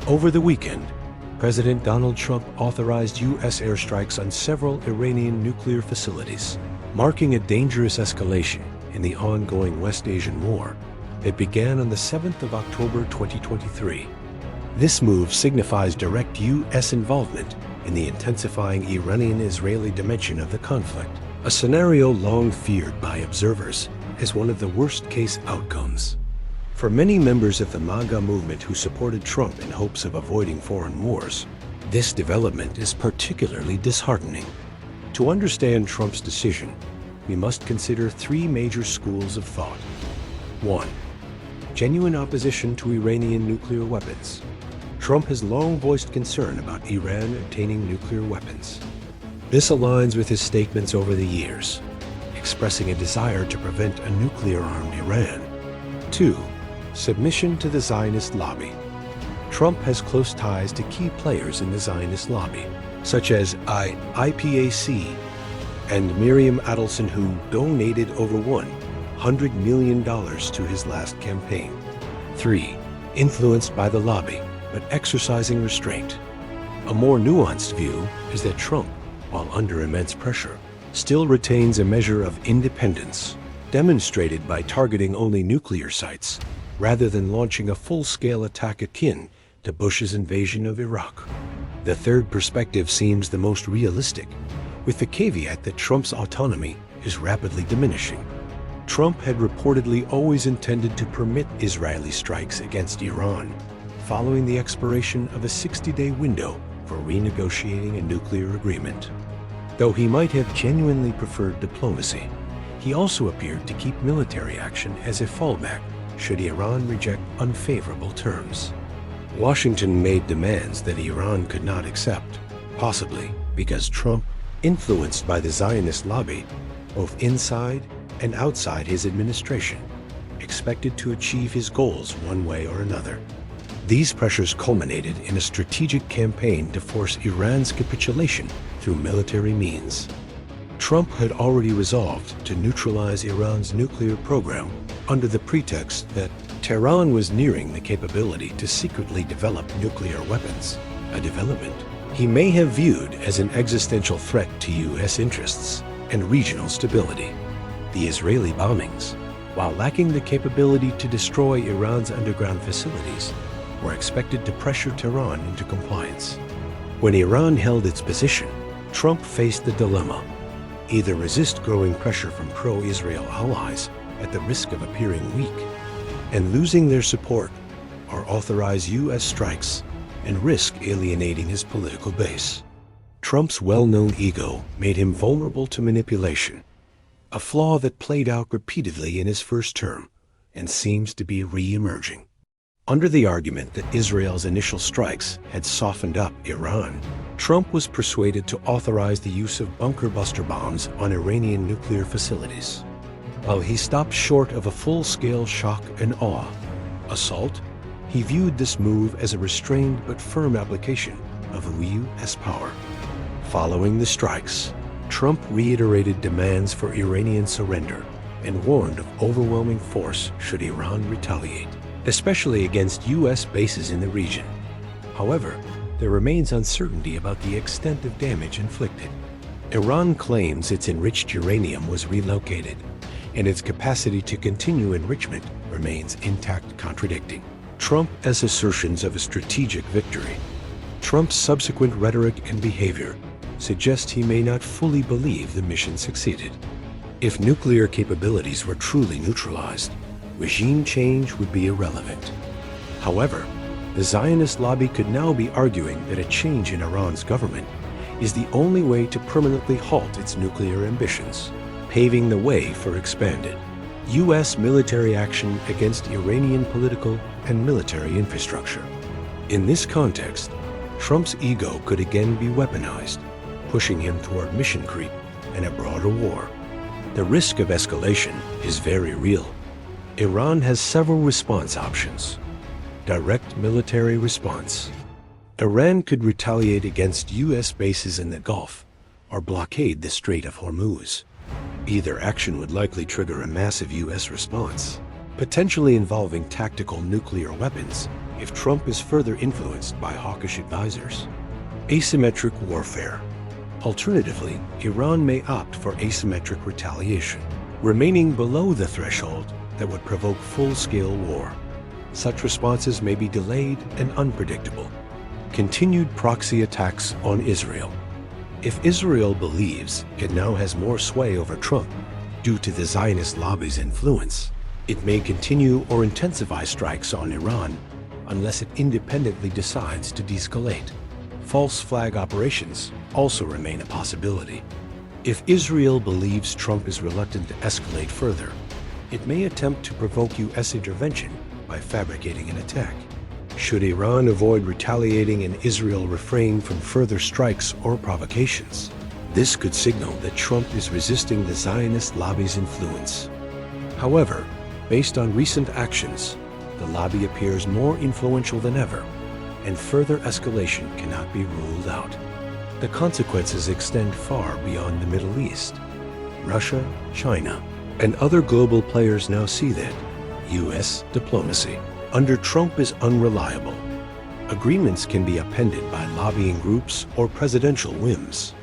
Over the weekend, President Donald Trump authorized U.S. airstrikes on several Iranian nuclear facilities, marking a dangerous escalation in the ongoing West Asian war that began on the 7th of October 2023. This move signifies direct U.S. involvement in the intensifying Iranian-Israeli dimension of the conflict, a scenario long feared by observers as one of the worst-case outcomes. For many members of the MAGA movement who supported Trump in hopes of avoiding foreign wars, this development is particularly disheartening. To understand Trump's decision, we must consider three major schools of thought. 1. Genuine opposition to Iranian nuclear weapons. Trump has long voiced concern about Iran obtaining nuclear weapons. This aligns with his statements over the years, expressing a desire to prevent a nuclear-armed Iran. 2. Submission to the Zionist lobby. Trump has close ties to key players in the Zionist lobby, such as IPAC and Miriam Adelson, who donated over $100 million to his last campaign. 3. Influenced by the lobby, but exercising restraint. A more nuanced view is that Trump, while under immense pressure, still retains a measure of independence, demonstrated by targeting only nuclear sites, rather than launching a full-scale attack akin to Bush's invasion of Iraq. The third perspective seems the most realistic, with the caveat that Trump's autonomy is rapidly diminishing. Trump had reportedly always intended to permit Israeli strikes against Iran, following the expiration of a 60-day window for renegotiating a nuclear agreement. Though he might have genuinely preferred diplomacy, he also appeared to keep military action as a fallback should Iran reject unfavorable terms. Washington made demands that Iran could not accept, possibly because Trump, influenced by the Zionist lobby, both inside and outside his administration, expected to achieve his goals one way or another. These pressures culminated in a strategic campaign to force Iran's capitulation through military means. Trump had already resolved to neutralize Iran's nuclear program under the pretext that Tehran was nearing the capability to secretly develop nuclear weapons, a development he may have viewed as an existential threat to U.S. interests and regional stability. The Israeli bombings, while lacking the capability to destroy Iran's underground facilities, were expected to pressure Tehran into compliance. When Iran held its position, Trump faced the dilemma: either resist growing pressure from pro-Israel allies at the risk of appearing weak and losing their support, or authorize U.S. strikes and risk alienating his political base. Trump's well-known ego made him vulnerable to manipulation, a flaw that played out repeatedly in his first term and seems to be re-emerging. Under the argument that Israel's initial strikes had softened up Iran, Trump was persuaded to authorize the use of bunker-buster bombs on Iranian nuclear facilities. While he stopped short of a full-scale shock and awe assault, he viewed this move as a restrained but firm application of U.S. power. Following the strikes, Trump reiterated demands for Iranian surrender and warned of overwhelming force should Iran retaliate, especially against U.S. bases in the region. However, there remains uncertainty about the extent of damage inflicted. Iran claims its enriched uranium was relocated, and its capacity to continue enrichment remains intact, contradicting Trump's assertions of a strategic victory. Trump's subsequent rhetoric and behavior suggest he may not fully believe the mission succeeded. If nuclear capabilities were truly neutralized, regime change would be irrelevant. However, the Zionist lobby could now be arguing that a change in Iran's government is the only way to permanently halt its nuclear ambitions, paving the way for expanded U.S. military action against Iranian political and military infrastructure. In this context, Trump's ego could again be weaponized, pushing him toward mission creep and a broader war. The risk of escalation is very real. Iran has several response options. Direct military response. Iran could retaliate against U.S. bases in the Gulf or blockade the Strait of Hormuz. Either action would likely trigger a massive U.S. response. potentially involving tactical nuclear weapons if Trump is further influenced by hawkish advisors. Asymmetric warfare. Alternatively, Iran may opt for asymmetric retaliation, remaining below the threshold that would provoke full-scale war. Such responses may be delayed and unpredictable. Continued proxy attacks on Israel. If Israel believes it now has more sway over Trump due to the Zionist lobby's influence, it may continue or intensify strikes on Iran unless it independently decides to de-escalate. False flag operations also remain a possibility. If Israel believes Trump is reluctant to escalate further, it may attempt to provoke U.S. intervention by fabricating an attack. Should Iran avoid retaliating and Israel refrain from further strikes or provocations, this could signal that Trump is resisting the Zionist lobby's influence. However, based on recent actions, the lobby appears more influential than ever, and further escalation cannot be ruled out. The consequences extend far beyond the Middle East. Russia, China, and other global players now see that U.S. diplomacy under Trump is unreliable. Agreements can be upended by lobbying groups or presidential whims.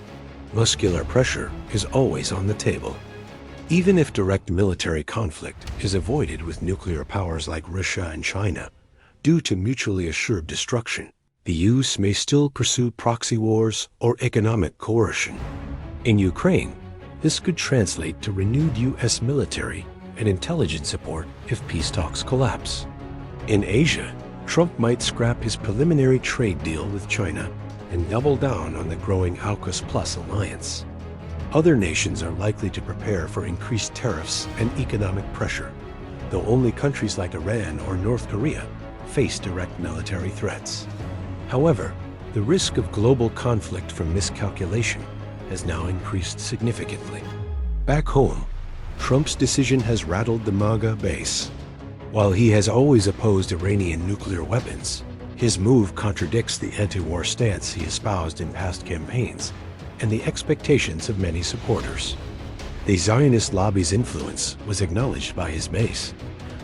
Muscular pressure is always on the table. Even if direct military conflict is avoided with nuclear powers like Russia and China, due to mutually assured destruction, the U.S. may still pursue proxy wars or economic coercion. In Ukraine, this could translate to renewed U.S. military and intelligence support if peace talks collapse. In Asia, Trump might scrap his preliminary trade deal with China and double down on the growing AUKUS Plus alliance. Other nations are likely to prepare for increased tariffs and economic pressure, though only countries like Iran or North Korea face direct military threats. However, the risk of global conflict from miscalculation has now increased significantly. Back home, Trump's decision has rattled the MAGA base. While he has always opposed Iranian nuclear weapons, his move contradicts the anti-war stance he espoused in past campaigns and the expectations of many supporters. The Zionist lobby's influence was acknowledged by his base,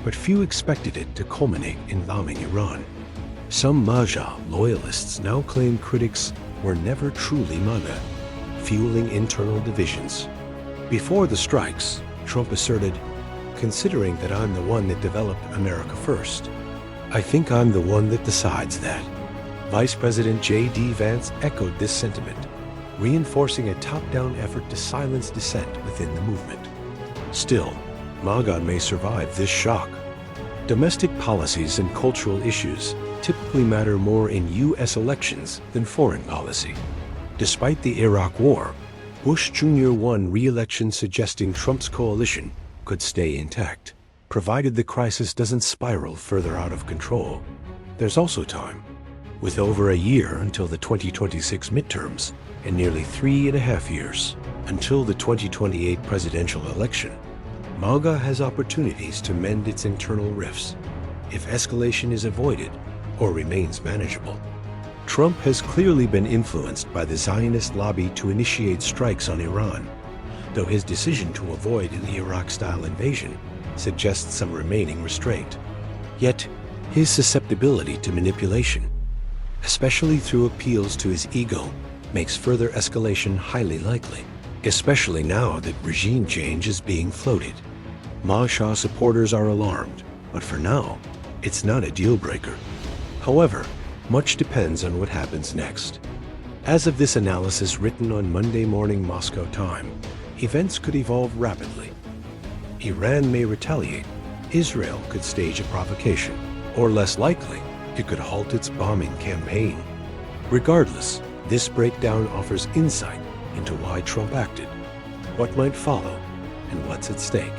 but few expected it to culminate in bombing Iran. Some MAGA loyalists now claim critics were never truly MAGA, fueling internal divisions. Before the strikes, Trump asserted, "Considering that I'm the one that developed America first, I think I'm the one that decides that." Vice President J.D. Vance echoed this sentiment, reinforcing a top-down effort to silence dissent within the movement. Still, MAGA may survive this shock. Domestic policies and cultural issues typically matter more in U.S. elections than foreign policy. Despite the Iraq War, Bush Jr. won re-election, suggesting Trump's coalition could stay intact, provided the crisis doesn't spiral further out of control. There's also time. With over a year until the 2026 midterms and nearly 3.5 years until the 2028 presidential election, MAGA has opportunities to mend its internal rifts if escalation is avoided or remains manageable. Trump has clearly been influenced by the Zionist lobby to initiate strikes on Iran, though his decision to avoid an Iraq-style invasion suggests some remaining restraint. Yet, his susceptibility to manipulation, especially through appeals to his ego, makes further escalation highly likely, especially now that regime change is being floated. MAGA supporters are alarmed, but for now, it's not a deal-breaker. However, much depends on what happens next. As of this analysis written on Monday morning Moscow time, events could evolve rapidly. Iran may retaliate, Israel could stage a provocation, or less likely, it could halt its bombing campaign. Regardless, this breakdown offers insight into why Trump acted, what might follow, and what's at stake.